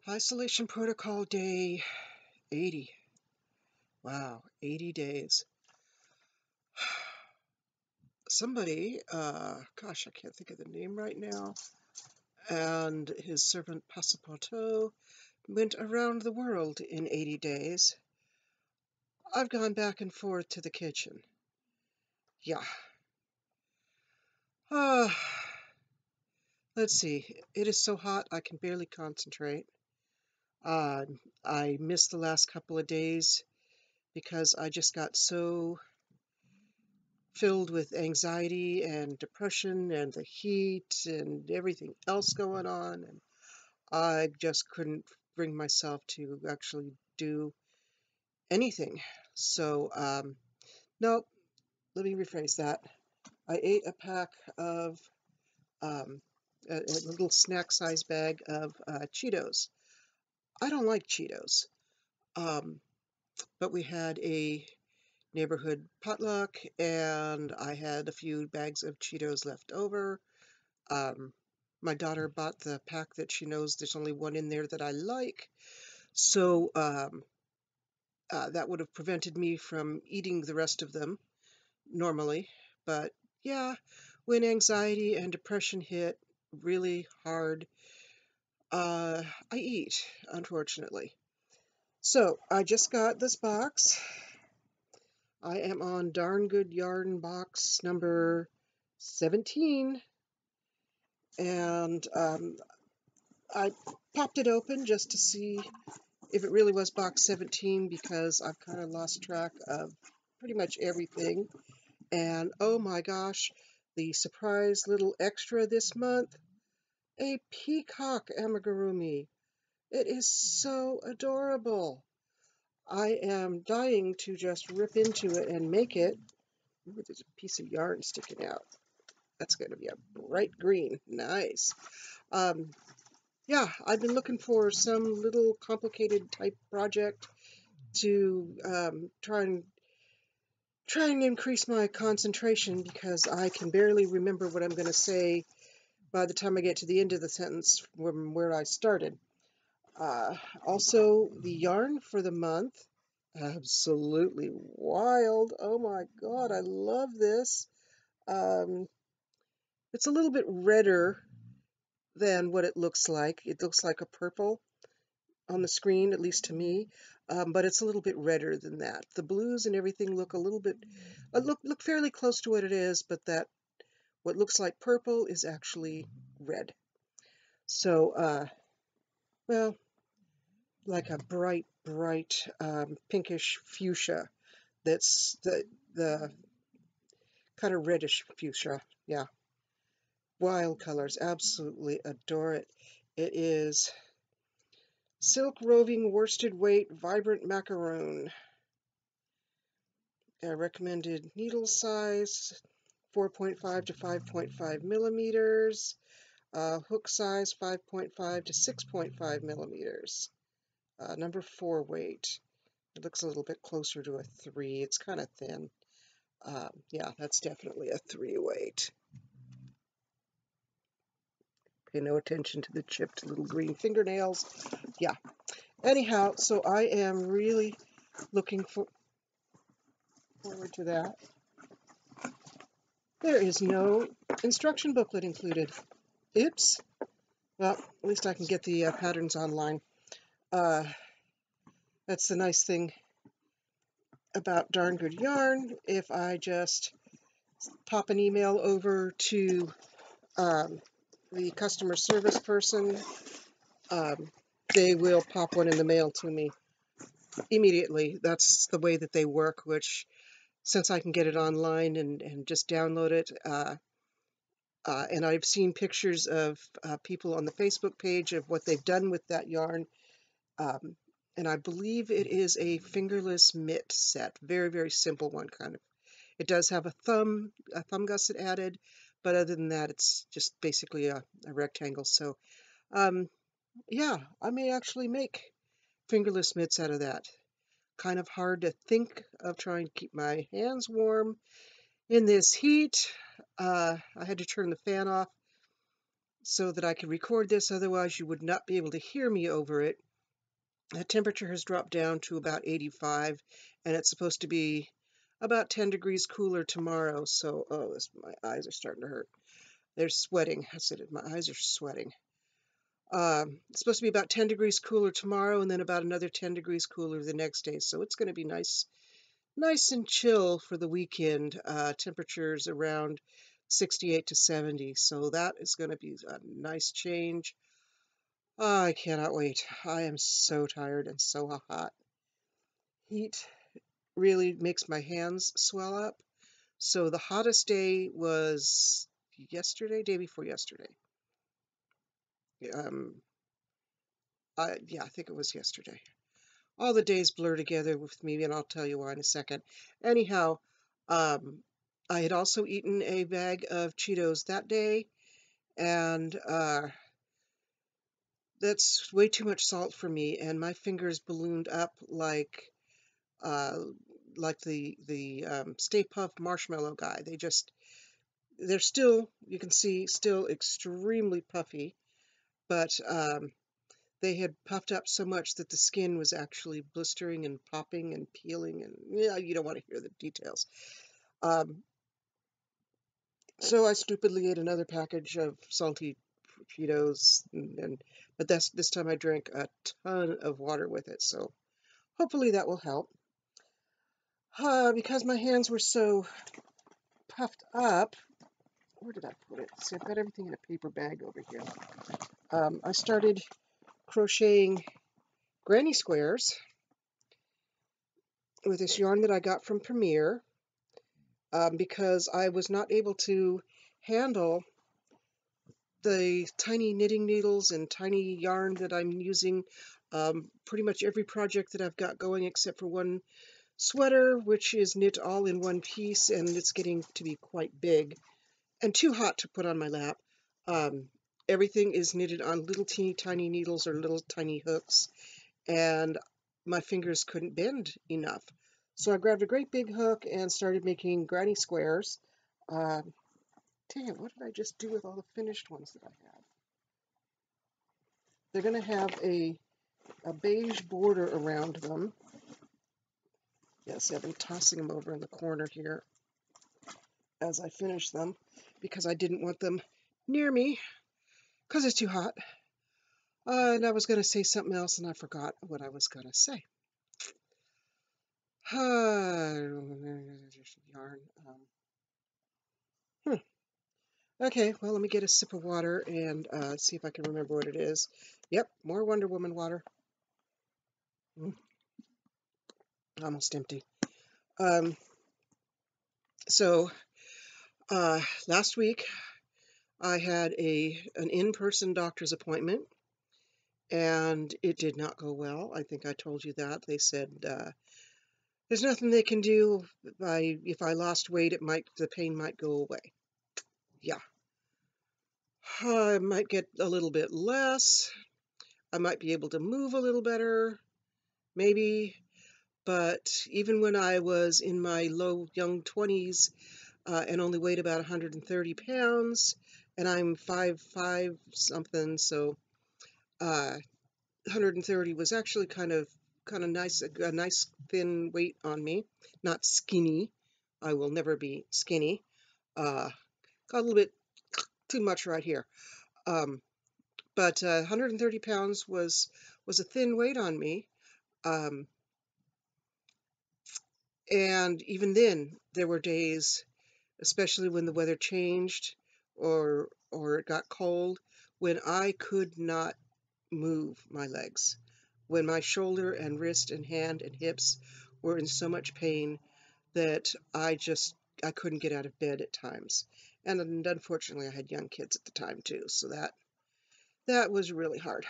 Isolation protocol day 80. Wow, 80 days. Somebody, gosh, I can't think of the name right now, and his servant Passepartout went around the world in 80 days. I've gone back and forth to the kitchen. Yeah. Uh, let's see. It is so hot I can barely concentrate. Uh, I missed the last couple of days because I just got so filled with anxiety and depression and the heat and everything else going on, and I just couldn't bring myself to actually do anything. So, no, let me rephrase that. I ate a pack of um, a little snack-size bag of Cheetos. I don't like Cheetos, um, but we had a neighborhood potluck, and I had a few bags of Cheetos left over. Um, my daughter bought the pack that she knows there's only one in there that I like, so that would have prevented me from eating the rest of them normally. But yeah, when anxiety and depression hit really hard, I eat, unfortunately. So I just got this box. I am on Darn Good Yarn box number 17, and I popped it open just to see if it really was box 17, because I've kind of lost track of pretty much everything. And oh my gosh, the surprise little extra this month, a peacock amigurumi. It is so adorable. I am dying to just rip into it and make it. Ooh, there's a piece of yarn sticking out. That's going to be a bright green. Nice. Um, yeah, I've been looking for some little complicated type project to try and increase my concentration, because I can barely remember what I'm going to say by the time I get to the end of the sentence from where I started. Also, the yarn for the month, absolutely wild. Oh my God, I love this. Um, it's a little bit redder than what it looks like. It looks like a purple on the screen, at least to me, but it's a little bit redder than that. The blues and everything look a little bit, look fairly close to what it is, but that what looks like purple is actually red. So, well, like a bright pinkish fuchsia. That's the kind of reddish fuchsia. Yeah, wild colors. Absolutely adore it. It is silk roving worsted weight vibrant macaroon. Recommended needle size 4.5 to 5.5 millimeters. Hook size 5.5 to 6.5 millimeters. Number 4 weight. It looks a little bit closer to a 3. It's kind of thin. Yeah, that's definitely a 3 weight. Pay no attention to the chipped little green fingernails. Yeah. Anyhow, so I am really looking forward to that. There is no instruction booklet included. Oops. Well, at least I can get the patterns online. That's the nice thing about Darn Good Yarn. If I just pop an email over to the customer service person, they will pop one in the mail to me immediately. That's the way that they work, which, since I can get it online and just download it, and I've seen pictures of people on the Facebook page of what they've done with that yarn. And I believe it is a fingerless mitt set. Very, very simple one, kind of. It does have a thumb gusset added, but other than that, it's just basically a rectangle. So, yeah, I may actually make fingerless mitts out of that. Kind of hard to think of trying to keep my hands warm in this heat. I had to turn the fan off so that I can record this, otherwise you would not be able to hear me over it. The temperature has dropped down to about 85, and it's supposed to be about 10 degrees cooler tomorrow. So, oh, my eyes are starting to hurt. They're sweating. I said it, my eyes are sweating. It's supposed to be about 10 degrees cooler tomorrow, and then about another 10 degrees cooler the next day. So it's going to be nice and chill for the weekend. Temperatures around 68 to 70. So that is going to be a nice change. I cannot wait. I am so tired and so hot. Heat really makes my hands swell up. So the hottest day was yesterday, day before yesterday. Um, yeah, I think it was yesterday. All the days blur together with me, and I'll tell you why in a second. Anyhow, um, I had also eaten a bag of Cheetos that day, and that's way too much salt for me, and my fingers ballooned up uh, like the Stay Puft Marshmallow guy. They're still, you can see, still extremely puffy, but they had puffed up so much that the skin was actually blistering and popping and peeling, and yeah, you don't want to hear the details. Um, so I stupidly ate another package of salty Cheetos, but this time I drank a ton of water with it, so hopefully that will help. Because my hands were so puffed up, where did I put it? See, I've got everything in a paper bag over here. I started crocheting granny squares with this yarn that I got from Premier, because I was not able to handle the tiny knitting needles and tiny yarn that I'm using. Pretty much every project that I've got going except for one sweater, which is knit all in one piece, and it's getting to be quite big and too hot to put on my lap. Um, Everything is knitted on little teeny tiny needles or little tiny hooks, and my fingers couldn't bend enough. So I grabbed a great big hook and started making granny squares. Damn, what did I just do with all the finished ones that I have? They're going to have a beige border around them. Yes, I've been tossing them over in the corner here as I finish them because I didn't want them near me because it's too hot. And I was going to say something else and I forgot what I was going to say. Yarn. Okay, well, let me get a sip of water and see if I can remember what it is. Yep, more Wonder Woman water. Almost empty. Um, so last week I had an in-person doctor's appointment, and it did not go well. I think I told you that. They said there's nothing they can do. If I lost weight, the pain might go away. Yeah. I might get a little bit less. I might be able to move a little better, maybe. But even when I was in my young 20s and only weighed about 130 pounds, and I'm 5'5" something, so 130 was actually kind of nice, a nice thin weight on me. Not skinny. I will never be skinny. Got a little bit too much right here. But 130 pounds was a thin weight on me. And even then, there were days, especially when the weather changed or it got cold, when I could not move my legs, when my shoulder and wrist and hand and hips were in so much pain that I couldn't get out of bed at times. And unfortunately, I had young kids at the time too, so that was really hard.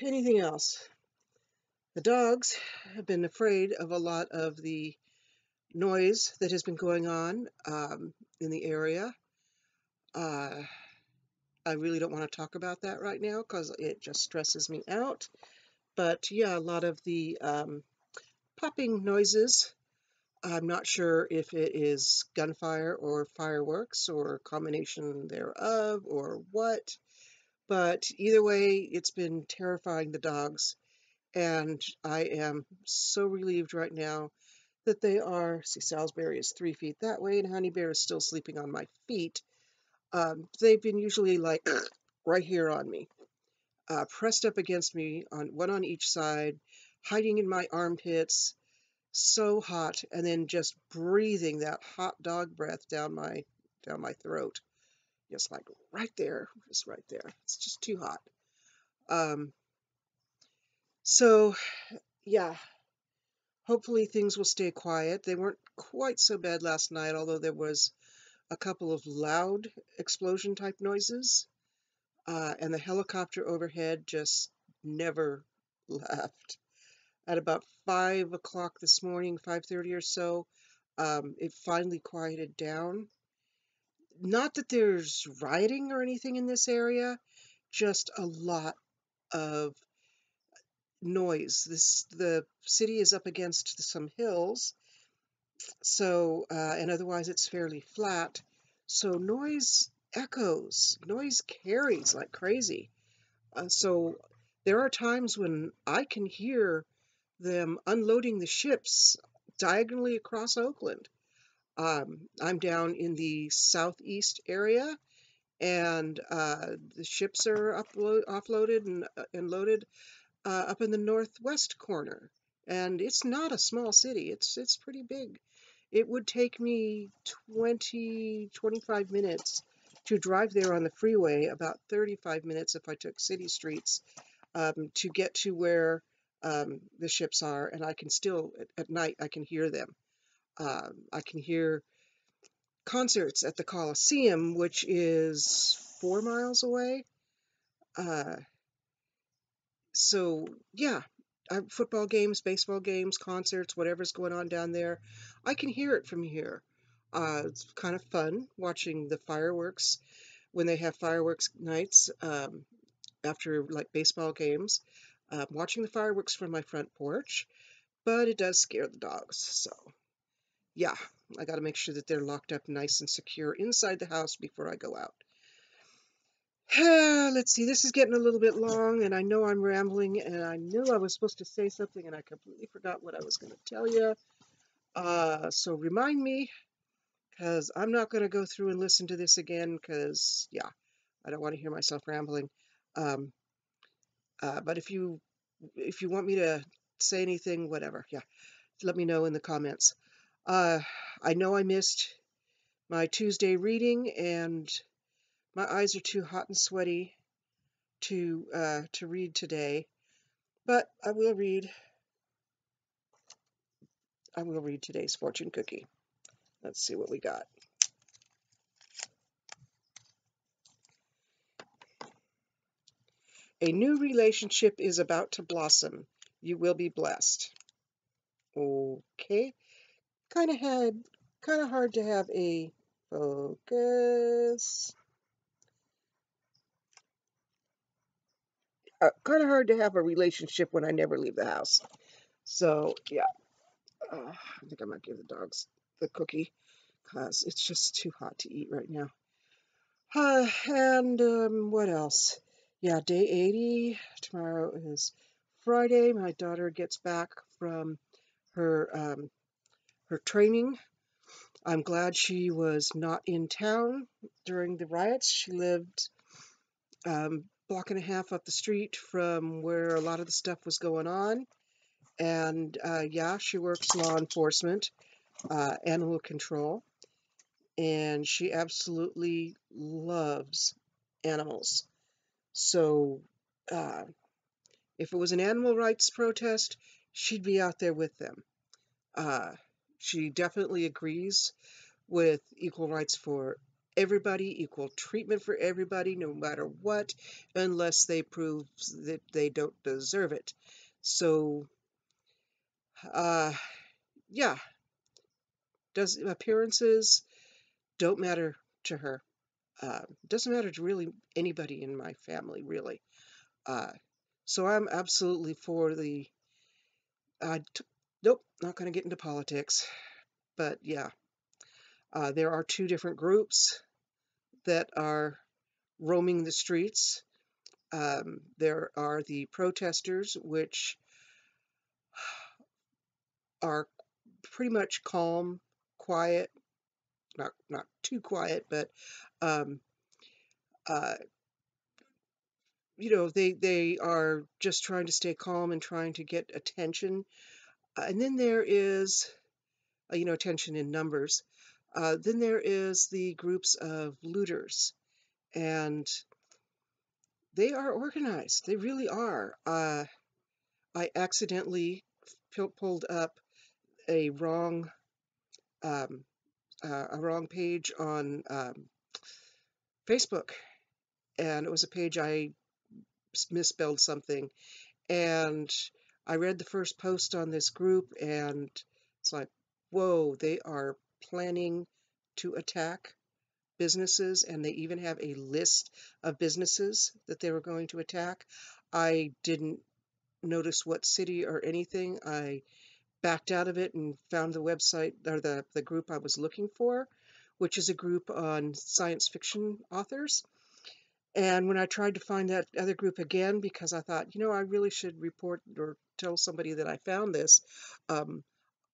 Anything else? The dogs have been afraid of a lot of the noise that has been going on in the area. I really don't want to talk about that right now because it just stresses me out. But yeah, a lot of the popping noises I'm not sure if it is gunfire or fireworks or a combination thereof or what, but either way, it's been terrifying the dogs. And I am so relieved right now that they are. See, Salisbury is 3 feet that way, and Honey Bear is still sleeping on my feet. They've been usually like right here on me, pressed up against me, on one on each side, hiding in my armpits, so hot, and then just breathing that hot dog breath down my throat, just like right there, just right there. It's just too hot. Um, so yeah, hopefully things will stay quiet. They weren't quite so bad last night, although there was a couple of loud explosion type noises, and the helicopter overhead just never left. At about 5 o'clock this morning, 5:30 or so, it finally quieted down. Not that there's rioting or anything in this area, just a lot of noise. The city is up against some hills, so and otherwise it's fairly flat. So noise echoes, noise carries like crazy. So there are times when I can hear them unloading the ships diagonally across Oakland. I'm down in the southeast area, and the ships are offloaded and loaded up in the northwest corner. And it's not a small city. It's pretty big. It would take me 25 minutes to drive there on the freeway, about 35 minutes if I took city streets, to get to where the ships are. And I can still, at night, I can hear them. I can hear concerts at the Coliseum, which is 4 miles away. Uh, so yeah, football games, baseball games, concerts, whatever's going on down there, I can hear it from here. It's kind of fun watching the fireworks when they have fireworks nights, after like baseball games. Watching the fireworks from my front porch, but it does scare the dogs. So yeah, I got to make sure that they're locked up nice and secure inside the house before I go out. Let's see, this is getting a little bit long, and I know I'm rambling, and I knew I was supposed to say something, and I completely forgot what I was going to tell you. So remind me, because I'm not going to go through and listen to this again, because, yeah, I don't want to hear myself rambling. Um, but if you want me to say anything, whatever, yeah, let me know in the comments. Uh, I know I missed my Tuesday reading, and my eyes are too hot and sweaty to read today, but I will read. I will read today's fortune cookie. Let's see what we got. A new relationship is about to blossom. You will be blessed. Okay. Kind of hard to have a focus. Kind of hard to have a relationship when I never leave the house. So yeah, I think I might give the dogs the cookie because it's just too hot to eat right now. And what else? Yeah, day 80. Tomorrow is Friday. My daughter gets back from her her training. I'm glad she was not in town during the riots. She lived block and a half up the street from where a lot of the stuff was going on. And yeah, she works law enforcement, animal control, and she absolutely loves animals. So uh, if it was an animal rights protest, she'd be out there with them. Uh, she definitely agrees with equal rights for everybody, equal treatment for everybody, no matter what, unless they prove that they don't deserve it. So, uh, yeah, does appearances don't matter to her. Doesn't matter to really anybody in my family, really. Uh, so I'm absolutely for the. Nope, not going to get into politics. But yeah, there are two different groups that are roaming the streets. There are the protesters, which are pretty much calm, quiet, not too quiet, but um, uh, they are just trying to stay calm and trying to get attention. And then there is, attention in numbers. Then there is the groups of looters, and they are organized. They really are. I accidentally pulled up a wrong um, page on Facebook, and it was a page I misspelled something, and I read the first post on this group, and it's like, whoa, they are planning to attack businesses, and they even have a list of businesses that they were going to attack. I didn't notice what city or anything. I backed out of it and found the website or the group I was looking for, which is a group on science fiction authors. And when I tried to find that other group again, because I thought, I really should report or tell somebody that I found this, um,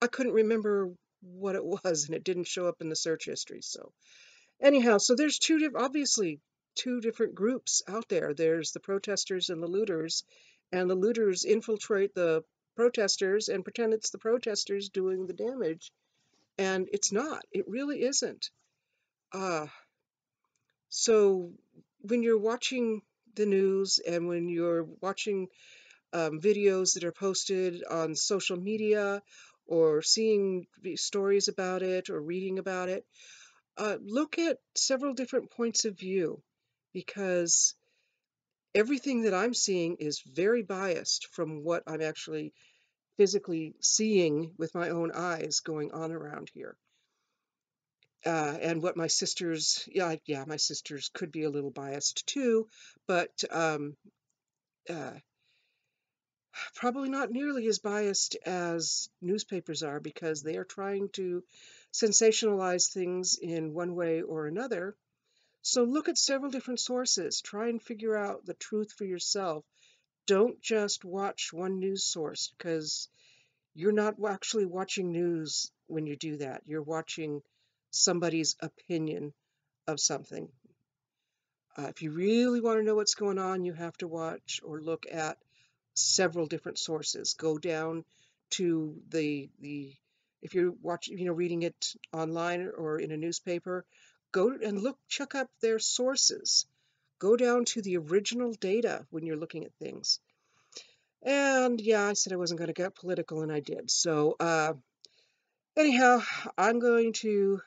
I couldn't remember what it was, and it didn't show up in the search history. So anyhow, so there's obviously two different groups out there. There's the protesters and the looters infiltrate the protesters and pretend it's the protesters doing the damage, and it's not. It really isn't. Uh, so when you're watching the news and when you're watching videos that are posted on social media or seeing stories about it or reading about it, look at several different points of view, because everything that I'm seeing is very biased from what I'm actually physically seeing with my own eyes going on around here. And what my sisters, my sisters could be a little biased too, but uh, probably not nearly as biased as newspapers are, because they are trying to sensationalize things in one way or another. So look at several different sources. Try and figure out the truth for yourself. Don't just watch one news source, because you're not actually watching news when you do that. You're watching somebody's opinion of something. If you really want to know what's going on, you have to watch or look at several different sources. Go down to the if you're watching, reading it online or in a newspaper, go and check up their sources. Go down to the original data when you're looking at things. And yeah, I said I wasn't going to get political, and I did. So anyhow, I'm going to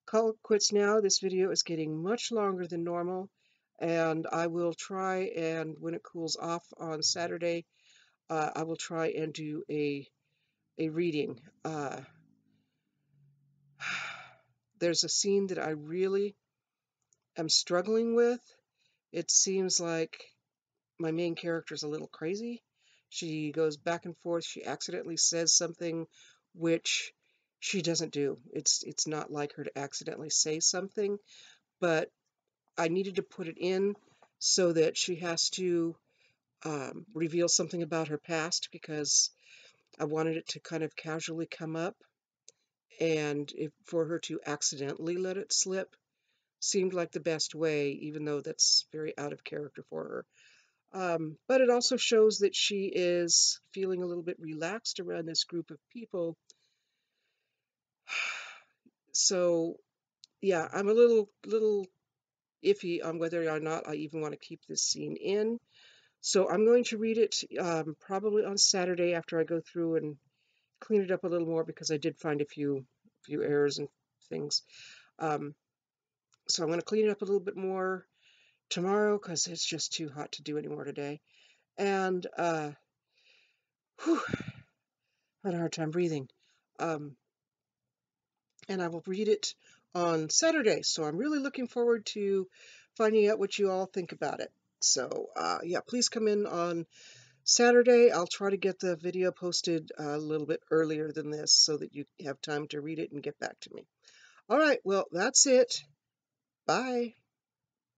call it quits now. This video is getting much longer than normal, and I will try, and when it cools off on Saturday, I will try and do a reading. There's a scene that I really am struggling with. It seems like my main character is a little crazy. She goes back and forth. She accidentally says something which she doesn't do. It's not like her to accidentally say something, but I needed to put it in so that she has to reveal something about her past, because I wanted it to kind of casually come up, and for her to accidentally let it slip seemed like the best way, even though that's very out of character for her. But it also shows that she is feeling a little bit relaxed around this group of people. So yeah, I'm a little iffy on whether or not I even want to keep this scene in. So I'm going to read it probably on Saturday after I go through and clean it up a little more, because I did find a few errors and things. So I'm going to clean it up a little bit more tomorrow, because it's just too hot to do anymore today. And whew, I had a hard time breathing. And I will read it on Saturday. So I'm really looking forward to finding out what you all think about it. So yeah, please come in on Saturday, I'll try to get the video posted a little bit earlier than this so that you have time to read it and get back to me. All right, well, that's it. Bye.